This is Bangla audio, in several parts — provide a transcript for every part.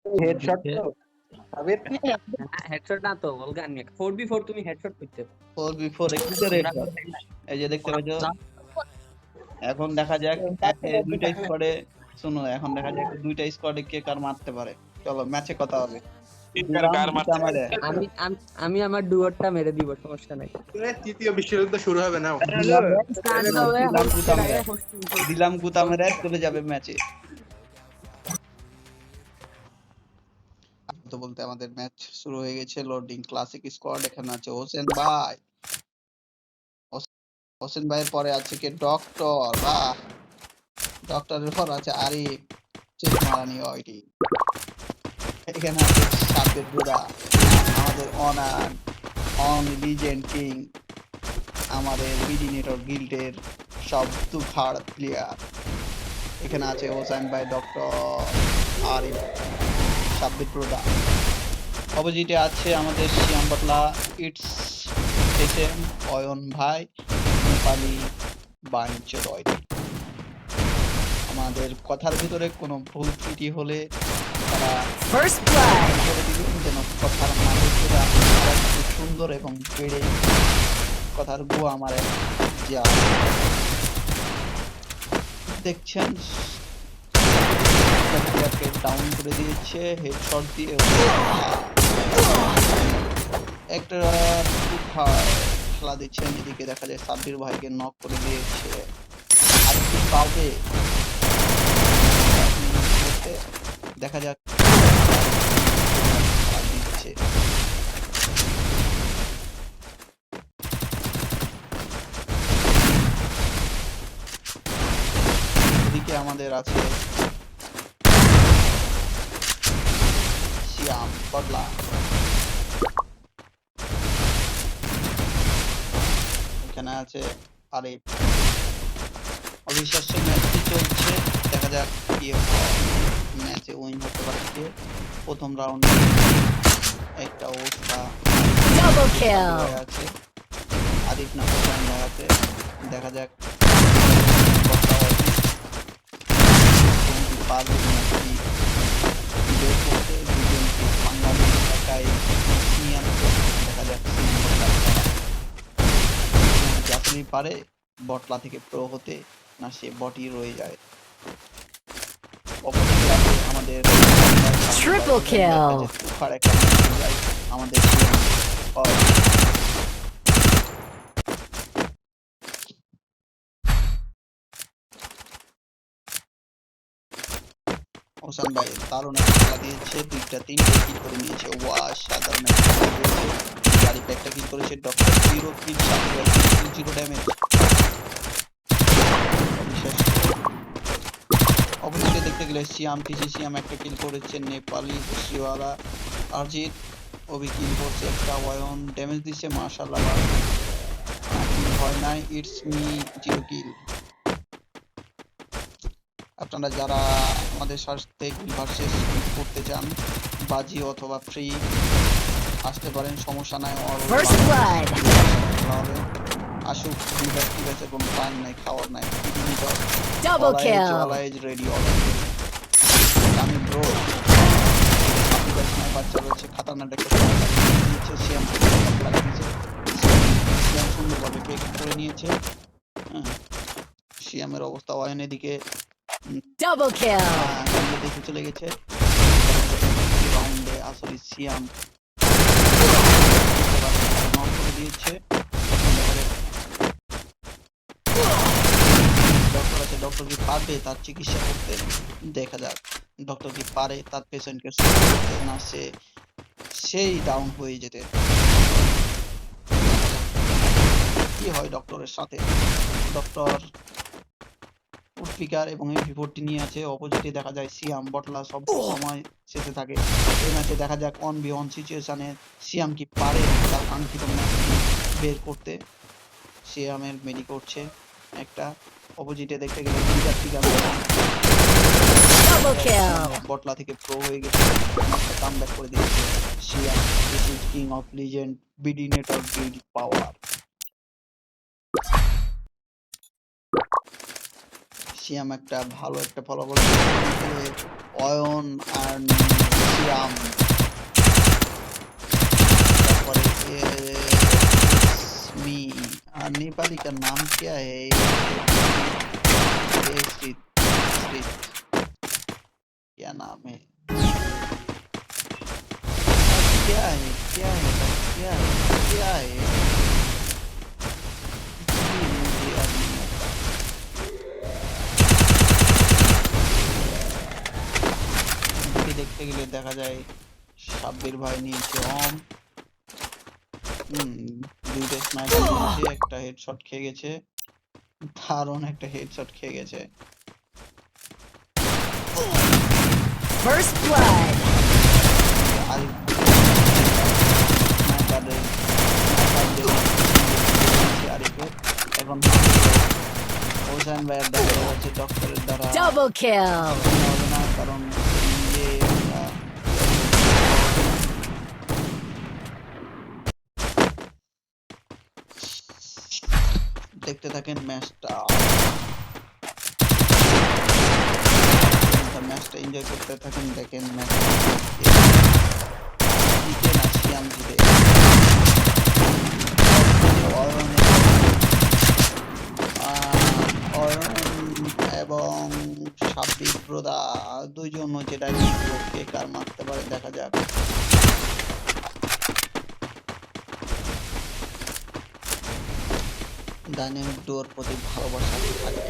হেডশট দিচ্ছে। তো সাবির হেডশট না তো বলগান 4v4 তুমি হেডশট করতে 4v4 কিসের হেডশট? এই যে দেখতে পাচ্ছ, এখন দেখা যাক দুইটা স্কোয়াডে, শোনো এখন দেখা যাক দুইটা স্কোয়াডে কে কার মারতে পারে। চলো ম্যাচে কথা হবে। কার মারতে আমারে আমি আমি আমার ডুয়ারটা মেরে দিব, সমস্যা নাই। তৃতীয় বিশ্বযুদ্ধ শুরু হবে না। দিলাম গুতামের চলে যাবে ম্যাচে। তো বলতে আমাদের ম্যাচ শুরু হয়ে গেছে। লোডিং ক্লাসিক স্কোয়াড, এখানে আছে হোসেন ভাই, হোসেন ভাইয়ের পরে আছে কে ডক্টর, বাহ, ডক্টরের পর আছে আরিফ চেক মারানি ওইটি, এখানে আছে সাব্বির বুড়া, আমাদের অন লিজেন্ড কিং, আমাদের বিডিনেটর গিল্ডের সব তুখার প্লেয়ার, এখানে আছে হোসেন ভাই, ডক্টর আরিফ, সাব্বির বুড়া। অপোজিটে আছে আমাদের Siam Batla, it's SM Ayan ভাই, নেপালি বাঞ্চল ওইটি। আমাদের কথার ভিতরে কোনো ভুল ত্রুটি হলে তারা First blood. করে দিবেন, যেন কথার মানে খুব সুন্দর এবং বেড়ে কথার গো আমার যা দেখছেন ডাউন করে দিয়েছে হেডশট দিয়ে, একটা খেলা দিচ্ছেন। এদিকে দেখা যায় সাব্বির ভাইকে নক করে দিয়েছে, আর কি পাবে দেখা যাক দিচ্ছে। এদিকে আমাদের আছে শিয়াম বদলা, এখানে আছে আরিফ। অবিশ্বাস্য ম্যাচটি চলছে, দেখা যাক কি ম্যাচে উইন হতে পারে কে। প্রথম রাউন্ডে একটা অবস্থা Double kill. আছে, আরিফ না আছে, দেখা যাক পারবে নাকি বের করতে দুজনকে বাঙালি একাই নিয়ে আনতে। দেখা যাক যতই পারে বটলা থেকে প্রো হতে, না সে বটই রয়ে যায়। আমাদের Triple kill. আমাদের হোসেন ভাই দারুণ একটা খেলা দিয়েছে, দুইটা তিনটে কিল করে নিয়েছে, ওয়া সাধারণ একটা খেলা দিয়েছে। আরিফ একটা কিল করেছে, ডক্টর 0 কিল, 0 ড্যামেজ। অবশ্যই দেখতে গেলে সিয়াম একটা কিল করেছে, নেপালি শিওয়ালা অরিজিৎ অভি কিল করছে, একটা ওয়ায়ন ড্যামেজ দিচ্ছে, মাশাআল্লাহ ভয় নাই, ইটস মি 0 কিল। আপনারা যারা আমাদের সাথে ভার্সেস করতে চান, বাজি অথবা ফ্রি আসতে পারেন, সমস্যা নাই। First blood. আসুক, ঠিক আছে, কোনো টাইম নাই, খাওয়ার নাই। Double kill. অলওয়েজ রেডি, আমি ব্রো বাচ্চা রয়েছে, খাতারনাক একটা নিচে সিয়াম সুন্দরভাবে পেক করে নিয়েছে। সিয়ামের অবস্থা ওয়াইন এদিকে Double kill. দেখে চলে গেছে রাউন্ডে। আসলে সিয়াম নক করে দিয়েছে। ডক্টর আছে, ডক্টর কি পারবে তার চিকিৎসা করতে? দেখা যাক ডক্টর কি পারে তার পেশেন্টকে করতে, না সেই ডাউন হয়ে যেতে। কি হয় ডক্টরের সাথে? ডক্টর উডপিকার এবং এমপি40 নিয়ে আছে। অপোজিটে দেখা যায় সিয়াম বটলা সব সময় শেষে থাকে। এই ম্যাচে দেখা যাক 1v1 সিচুয়েশনে সিয়াম কি পারে তার কাঙ্ক্ষিত ম্যাচ বের করতে। সিয়ামের মেডি করছে একটা। অপোজিটে দেখতে গেলে Double kill. বটলা থেকে প্রো হয়ে গেছে, কামব্যাক করে দিয়েছে Siam. This is king of legend, বিডিনেটর গিল্ড পাওয়ার। সিয়াম একটা ভালো একটা ফলাফল পেয়েছে। অয়ন আর সিয়াম, তারপরে मी और नेपाली का नाम क्या है? ये स्ट्रीट स्ट्रीट क्या नाम है? क्या है क्या है क्या है क्या है? जी, मुझे याद नहीं आता। এদিকে দেখতে গেলে দেখা যায় সাব্বির ভাই নিয়েছে অম, দুইটা স্নাইপার নিয়েছে, একটা হেডশট খেয়ে গেছে, দারুণ একটা হেডশট খেয়ে গেছে। First blood. আরিফ স্নাইপারের আরিফের এখন হোসেন ভাইয়ের দ্বারা হচ্ছে ডক্টরের দ্বারা Double kill. হবে না, কারণ নিজে দেখতে থাকেন ম্যাচটা, ম্যাচটা এনজয় করতে থাকেন, দেখেন ম্যাচ জিতে না সিয়াম জিতে। অয়ন এবং সাব্বির ব্রোদা দুইজন হচ্ছে ডাইনামিক, কে কার মারতে পারে দেখা যাক। ডাইনামিক ডুয়োর প্রতি ভালোবাসা থাকে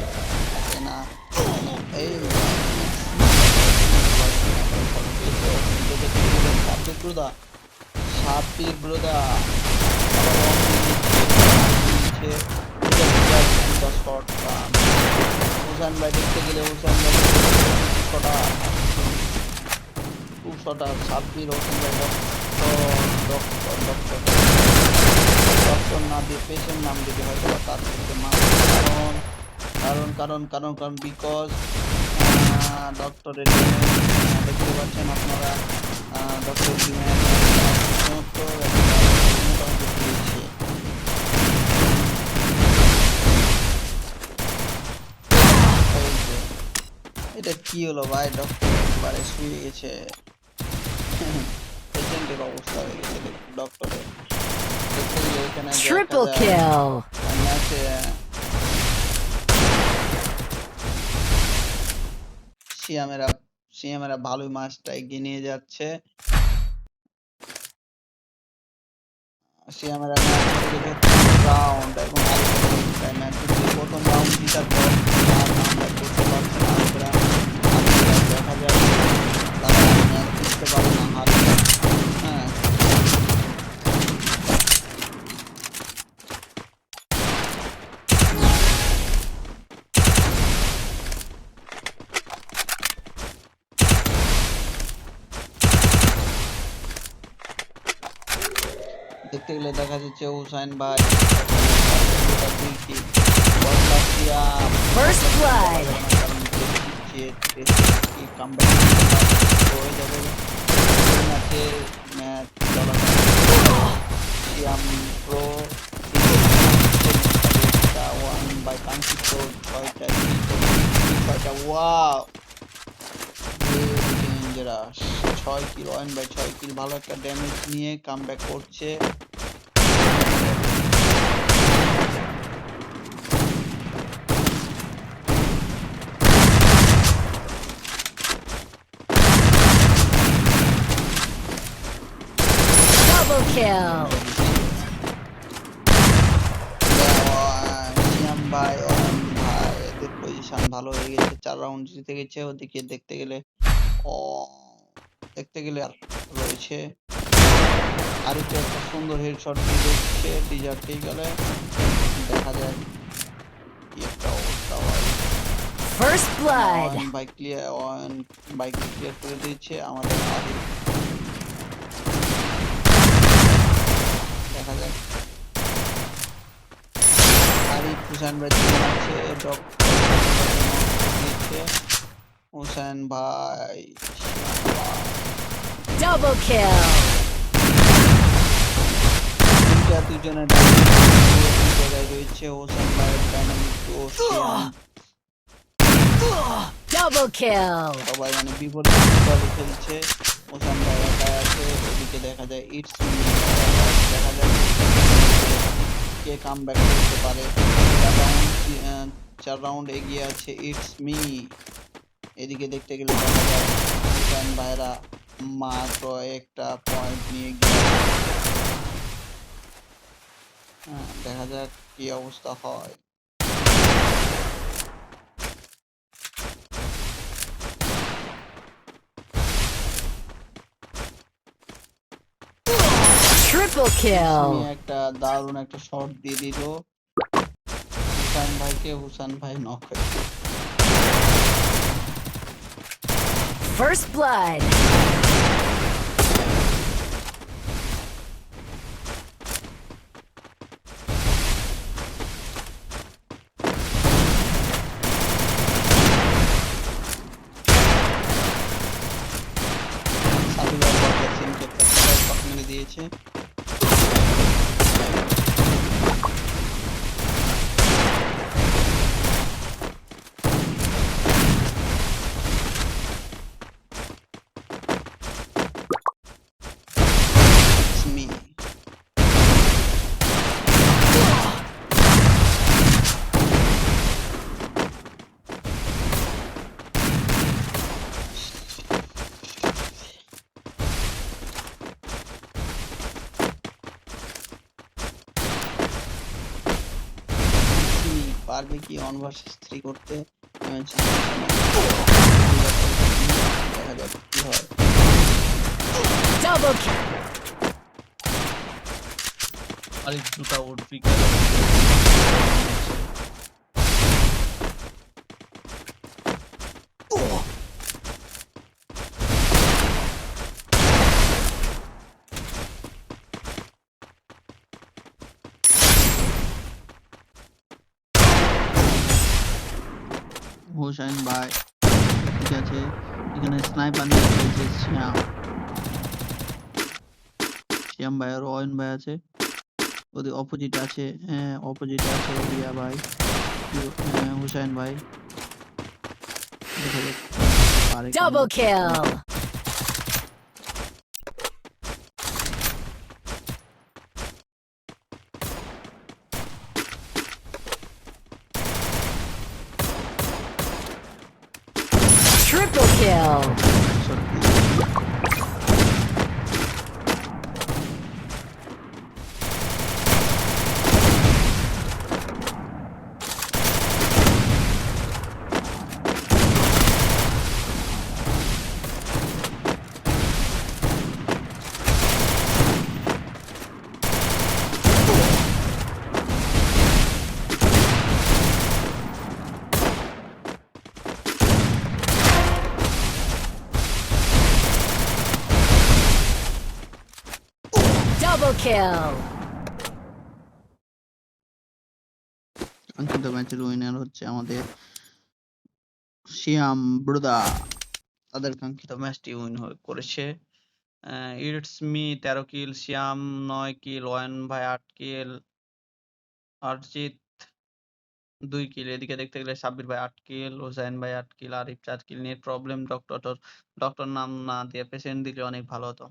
থাকে না এই সাব্বির ব্রোদা সাব্বির ব্রোদা হুসান ভাই দেখতে গেলে হুসান ভাই শটা সাব্বির হোসেন ভাই ডক্টর না দিয়ে পেশেন্ট নাম দিতে হয়তো তার থেকে কারণ কারণ কারণ কারণ বিকজ ডক্টরের দেখতে পাচ্ছেন আপনারা ডক্টর এটা কি হলো ভাই, ডক্টর একবারে শুয়ে গেছে, পেশেন্টের অবস্থা হয়ে গেছে ডক্টরের। দেখতে গেলে এখানে Triple kill. ম্যাচে সিয়ামেরা ভালোই ম্যাচটা এগিয়ে নিয়ে যাচ্ছে। সিয়ামেরা রাউন্ড এবং প্রথম রাউন্ড জিতার পর করতে পারছে না, দেখা যায় তারা ম্যাচ জিততে পারে না, হারে। হ্যাঁ দেখতে গেলে দেখা যাচ্ছে হুসাইন ভাই First blood. ছয় কিল ওয়ান বাই 6 কিল, ভালো একটা ড্যামেজ নিয়ে কামব্যাক করছে। Double kill. সিয়াম ভাই অয়ন ভাই এদের পজিশন ভালো হয়ে গেছে, 4 রাউন্ড জিতে গেছে। ওদিকে দেখতে গেলে আর রয়েছে আরেকটা একটা সুন্দর হেডশট দিয়ে দিচ্ছে ডিজার্ট গেলে, দেখা যায় কি একটা অবস্থা হয়। First blood. Ayan bike clear করে দিয়েছে আমাদের আরিফ, দেখা যাক আরিফ হুসেন ভাই আছে হুসেন ভাই Double kill. দুজনের জায়গায় রয়েছে হুসেন ভাই ডাইনামিক Double kill. সবাই মানে বিপরীতভাবে খেলছে। ওসান ভাই একাই আছে, ওদিকে দেখা যায় ইটস মি, দেখা যায় কে কামব্যাক করতে পারে। 4 রাউন্ড এগিয়ে আছে ইটস মি। এদিকে দেখতে গেলে দেখা যায় ওসান ভাইরা মাত্র একটা পয়েন্ট নিয়ে গিয়ে দেখা যাক কি অবস্থা হয়। Triple it's me kill. একটা দারুণ একটা শট দিয়ে দিল হুসাইন ভাইকে, হুসাইন ভাই নক হয়ে গেল। First blood. সাবির ভাই বড় সিনকে একটা শট মেরে দিয়েছে। It's me. পারবে কি 1 ভার্সেস 3 করতে? এমন সিচুয়েশনে দেখা যাক কি হয়। Double kill. আরেক দুটা উঠবি হোসেন ভাই ঠিক আছে, এখানে স্নাইপার নিয়ে খেলছে শ্যাম। শ্যাম ভাই আর অয়ন ভাই আছে, ওদের অপোজিট আছে, অপোজিট আছে রিয়া ভাই, হুসাইন ভাই। দেখা যাক পারে Double comeback করতে। kill. Triple kill. সত্যি Double kill. কাঙ্ক্ষিত ম্যাচের উইনার হচ্ছে আমাদের শিয়াম ব্রুদা। তাদের কাঙ্ক্ষিত ম্যাচটি উইন করেছে। ইটস মি 13 কিল, শিয়াম 9 কিল, অয়ন ভাই 8 কিল, অর্জিত 2 কিল। এদিকে দেখতে গেলে সাব্বির ভাই 8 কিল, হোসাইন ভাই 8 কিল, আরিফ 4 কিল। নেট প্রবলেম, ডক্টর নাম না দিয়ে পেশেন্ট দিলে অনেক ভালো হতো।